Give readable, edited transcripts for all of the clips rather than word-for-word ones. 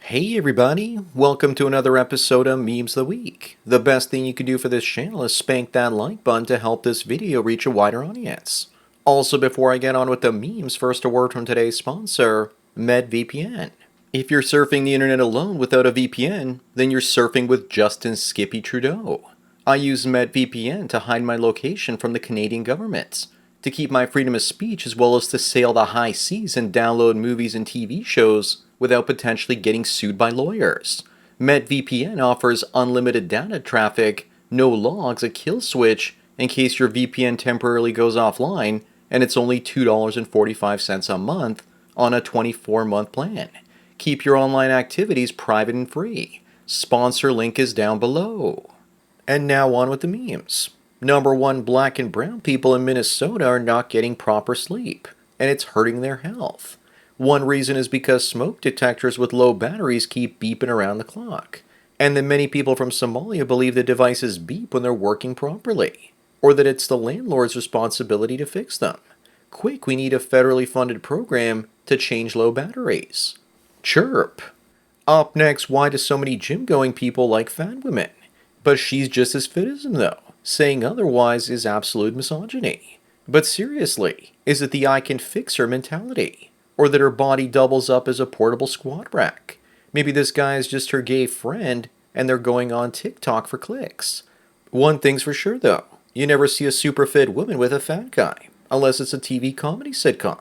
Hey everybody, welcome to another episode of Memes of the Week. The best thing you can do for this channel is spank that like button to help this video reach a wider audience. Also, before I get on with the memes, first a word from today's sponsor, MedVPN. If you're surfing the internet alone without a VPN, then you're surfing with Justin Skippy Trudeau. I use MedVPN to hide my location from the Canadian government, to keep my freedom of speech as well as to sail the high seas and download movies and TV shows without potentially getting sued by lawyers. MedVPN offers unlimited data traffic, no logs, a kill switch in case your VPN temporarily goes offline, and it's only $2.45 a month on a 24-month plan. Keep your online activities private and free. Sponsor link is down below. And now on with the memes. Number one, black and brown people in Minnesota are not getting proper sleep, and it's hurting their health. One reason is because smoke detectors with low batteries keep beeping around the clock, and that many people from Somalia believe the devices beep when they're working properly, or that it's the landlord's responsibility to fix them. Quick, we need a federally funded program to change low batteries. Chirp. Up next, why do so many gym-going people like fat women? But she's just as fit as them though. Saying otherwise is absolute misogyny. But seriously, is it the I can fix her mentality? Or that her body doubles up as a portable squat rack? Maybe this guy is just her gay friend and they're going on TikTok for clicks. One thing's for sure though, you never see a super fit woman with a fat guy, unless it's a TV comedy sitcom.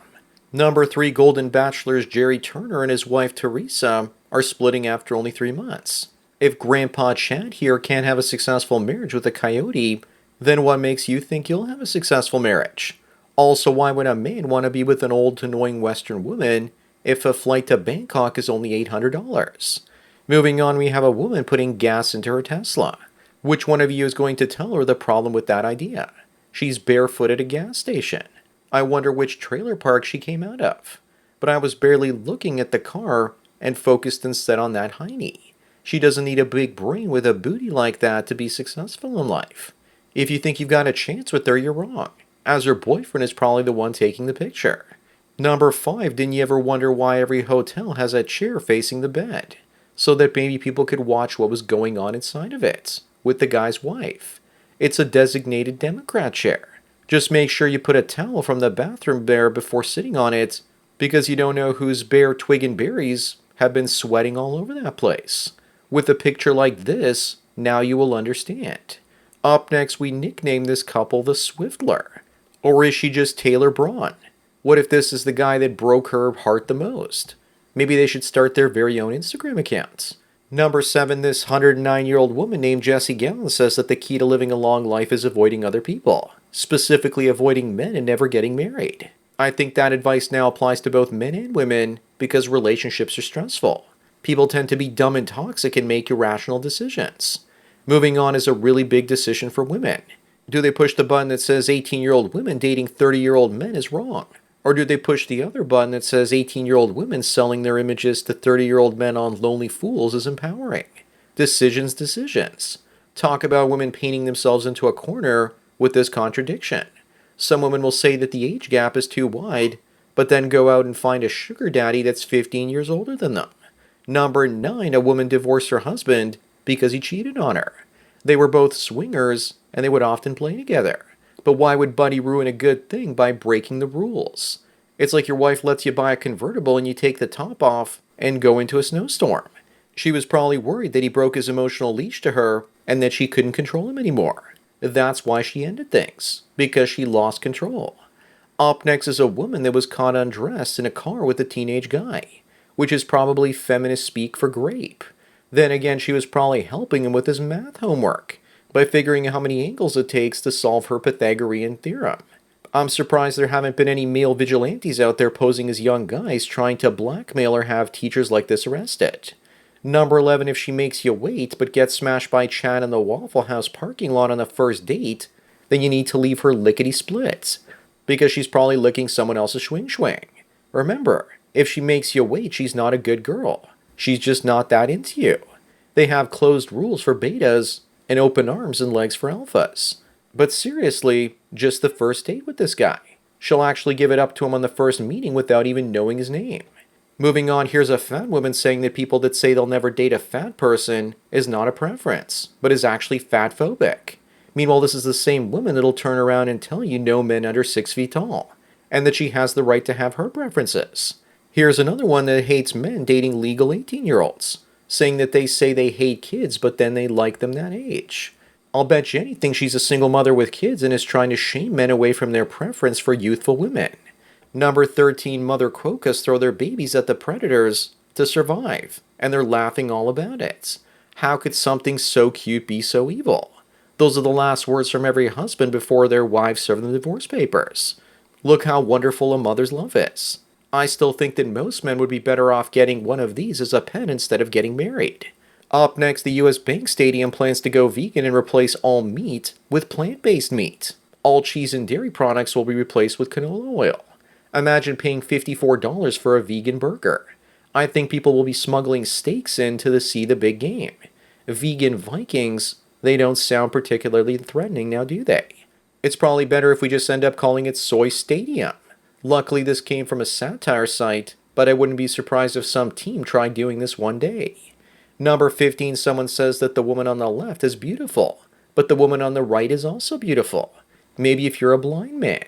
Number 3, Golden Bachelor's Jerry Turner and his wife Teresa are splitting after only 3 months. If Grandpa Chad here can't have a successful marriage with a coyote, then what makes you think you'll have a successful marriage? Also, why would a man want to be with an old, annoying Western woman if a flight to Bangkok is only $800? Moving on, we have a woman putting gas into her Tesla. Which one of you is going to tell her the problem with that idea? She's barefoot at a gas station. I wonder which trailer park she came out of. But I was barely looking at the car and focused instead on that hiney. She doesn't need a big brain with a booty like that to be successful in life. If you think you've got a chance with her, you're wrong, as her boyfriend is probably the one taking the picture. Number 5, didn't you ever wonder why every hotel has a chair facing the bed? So that maybe people could watch what was going on inside of it, with the guy's wife. It's a designated Democrat chair. Just make sure you put a towel from the bathroom there before sitting on it, because you don't know whose bare twig and berries have been sweating all over that place. With a picture like this, now you will understand. Up next, we nickname this couple the Swiftler. Or is she just Taylor Braun? What if this is the guy that broke her heart the most? Maybe they should start their very own Instagram accounts. Number 7, this 109-year-old woman named Jessie Gallen says that the key to living a long life is avoiding other people, specifically avoiding men and never getting married. I think that advice now applies to both men and women because relationships are stressful. People tend to be dumb and toxic and make irrational decisions. Moving on is a really big decision for women. Do they push the button that says 18-year-old women dating 30-year-old men is wrong? Or do they push the other button that says 18-year-old women selling their images to 30-year-old men on Lonely Fools is empowering? Decisions. Talk about women painting themselves into a corner with this contradiction. Some women will say that the age gap is too wide, but then go out and find a sugar daddy that's 15 years older than them. Number 9, a woman divorced her husband because he cheated on her. They were both swingers and they would often play together. But why would Buddy ruin a good thing by breaking the rules? It's like your wife lets you buy a convertible and you take the top off and go into a snowstorm. She was probably worried that he broke his emotional leash to her and that she couldn't control him anymore. That's why she ended things, because she lost control. Up next is a woman that was caught undressed in a car with a teenage guy, which is probably feminist speak for grape. Then again, she was probably helping him with his math homework by figuring out how many angles it takes to solve her Pythagorean theorem. I'm surprised there haven't been any male vigilantes out there posing as young guys trying to blackmail or have teachers like this arrested. Number 11, if she makes you wait but gets smashed by Chad in the Waffle House parking lot on the first date, then you need to leave her lickety-split, because she's probably licking someone else's swing. Remember, if she makes you wait, she's not a good girl. She's just not that into you. They have closed rules for betas and open arms and legs for alphas. But seriously, just the first date with this guy. She'll actually give it up to him on the first meeting without even knowing his name. Moving on, here's a fat woman saying that people that say they'll never date a fat person is not a preference, but is actually fat phobic. Meanwhile, this is the same woman that'll turn around and tell you no men under 6 feet tall, and that she has the right to have her preferences. Here's another one that hates men dating legal 18-year-olds, saying that they say they hate kids, but then they like them that age. I'll bet you anything she's a single mother with kids and is trying to shame men away from their preference for youthful women. Number 13, mother quokkas throw their babies at the predators to survive, and they're laughing all about it. How could something so cute be so evil? Those are the last words from every husband before their wives serve them divorce papers. Look how wonderful a mother's love is. I still think that most men would be better off getting one of these as a pet instead of getting married. Up next, the US Bank Stadium plans to go vegan and replace all meat with plant-based meat. All cheese and dairy products will be replaced with canola oil. Imagine paying $54 for a vegan burger. I think people will be smuggling steaks in to see the big game. Vegan Vikings, they don't sound particularly threatening now, do they? It's probably better if we just end up calling it Soy Stadium. Luckily, this came from a satire site, but I wouldn't be surprised if some team tried doing this one day. Number 15, someone says that the woman on the left is beautiful, but the woman on the right is also beautiful. Maybe if you're a blind man.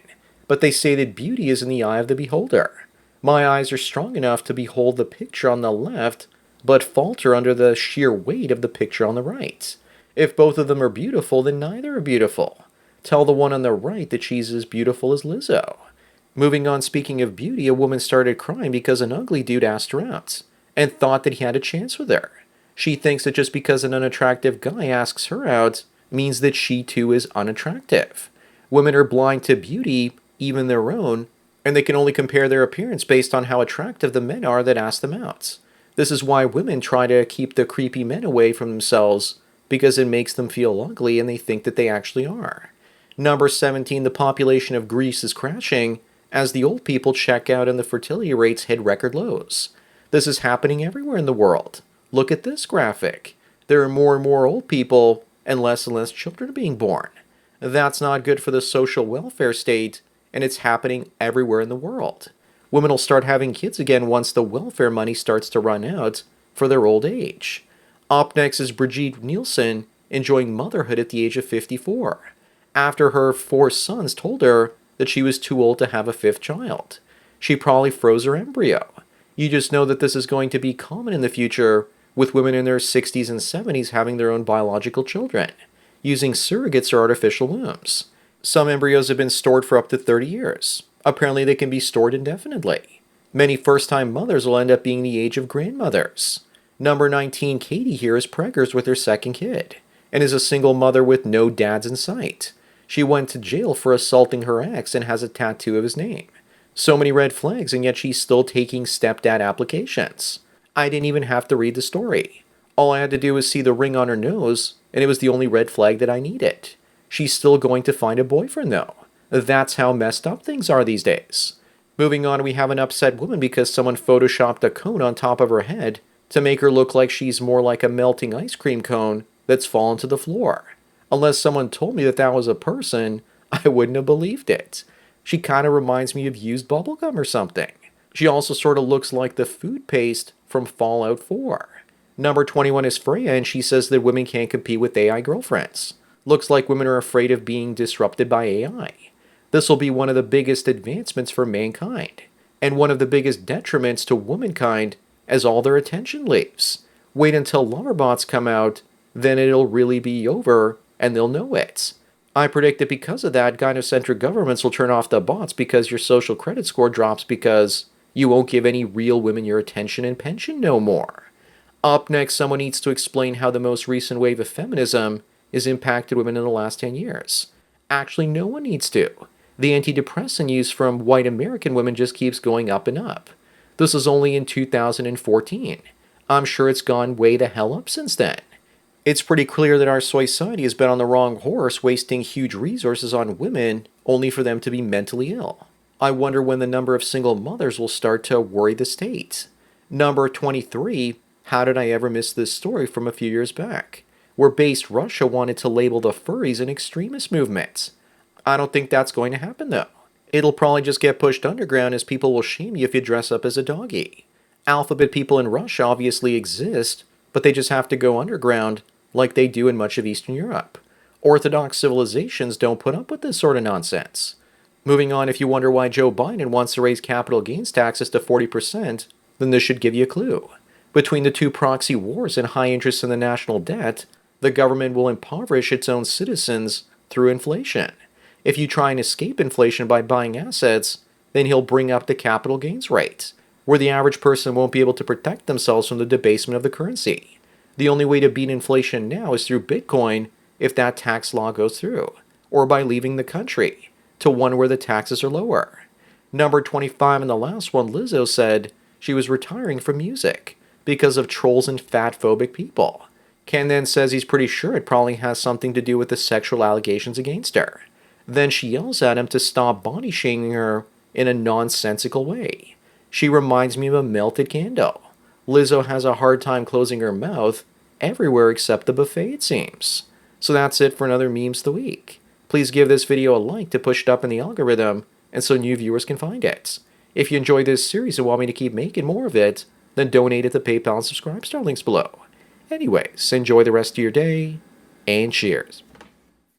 But they say that beauty is in the eye of the beholder. My eyes are strong enough to behold the picture on the left, but falter under the sheer weight of the picture on the right. If both of them are beautiful, then neither are beautiful. Tell the one on the right that she's as beautiful as Lizzo. Moving on, speaking of beauty, a woman started crying because an ugly dude asked her out, and thought that he had a chance with her. She thinks that just because an unattractive guy asks her out, means that she too is unattractive. Women are blind to beauty, even their own, and they can only compare their appearance based on how attractive the men are that ask them out. This is why women try to keep the creepy men away from themselves, because it makes them feel ugly and they think that they actually are. Number 17, the population of Greece is crashing as the old people check out and the fertility rates hit record lows. This is happening everywhere in the world. Look at this graphic. There are more and more old people and less children being born. That's not good for the social welfare state, and it's happening everywhere in the world. Women will start having kids again once the welfare money starts to run out for their old age. Up next is Brigitte Nielsen enjoying motherhood at the age of 54, after her 4 sons told her that she was too old to have a 5th child. She probably froze her embryo. You just know that this is going to be common in the future, with women in their 60s and 70s having their own biological children, using surrogates or artificial wombs. Some embryos have been stored for up to 30 years. Apparently they can be stored indefinitely. Many first-time mothers will end up being the age of grandmothers. Number 19, Katie here is preggers with her 2nd kid, and is a single mother with no dads in sight. She went to jail for assaulting her ex and has a tattoo of his name. So many red flags, and yet she's still taking stepdad applications. I didn't even have to read the story. All I had to do was see the ring on her nose, and it was the only red flag that I needed. She's still going to find a boyfriend, though. That's how messed up things are these days. Moving on, we have an upset woman because someone photoshopped a cone on top of her head to make her look like she's more like a melting ice cream cone that's fallen to the floor. Unless someone told me that that was a person, I wouldn't have believed it. She kind of reminds me of used bubblegum or something. She also sort of looks like the food paste from Fallout 4. Number 21 is Freya, and she says that women can't compete with AI girlfriends. Looks like women are afraid of being disrupted by AI. This will be one of the biggest advancements for mankind, and one of the biggest detriments to womankind as all their attention leaves. Wait until loverbots come out, then it'll really be over, and they'll know it. I predict that because of that, gynocentric governments will turn off the bots because your social credit score drops because you won't give any real women your attention and pension no more. Up next, someone needs to explain how the most recent wave of feminism has impacted women in the last 10 years. Actually, no one needs to. The antidepressant use from white American women just keeps going up and up. This was only in 2014. I'm sure it's gone way the hell up since then. It's pretty clear that our society has been on the wrong horse, wasting huge resources on women only for them to be mentally ill. I wonder when the number of single mothers will start to worry the state. Number 23, how did I ever miss this story from a few years back, where based Russia wanted to label the furries an extremist movement. I don't think that's going to happen though. It'll probably just get pushed underground as people will shame you if you dress up as a doggy. Alphabet people in Russia obviously exist, but they just have to go underground like they do in much of Eastern Europe. Orthodox civilizations don't put up with this sort of nonsense. Moving on, if you wonder why Joe Biden wants to raise capital gains taxes to 40%, then this should give you a clue. Between the two proxy wars and high interest in the national debt, the government will impoverish its own citizens through inflation. If you try and escape inflation by buying assets, then he'll bring up the capital gains rate, where the average person won't be able to protect themselves from the debasement of the currency. The only way to beat inflation now is through Bitcoin if that tax law goes through, or by leaving the country to one where the taxes are lower. Number 25 and the last one, Lizzo said she was retiring from music because of trolls and fat-phobic people. Ken then says he's pretty sure it probably has something to do with the sexual allegations against her. Then she yells at him to stop body shaming her in a nonsensical way. She reminds me of a melted candle. Lizzo has a hard time closing her mouth everywhere except the buffet, it seems. So that's it for another Memes of the Week. Please give this video a like to push it up in the algorithm and so new viewers can find it. If you enjoyed this series and want me to keep making more of it, then donate at the PayPal and subscribe star links below. Anyways, enjoy the rest of your day, and cheers.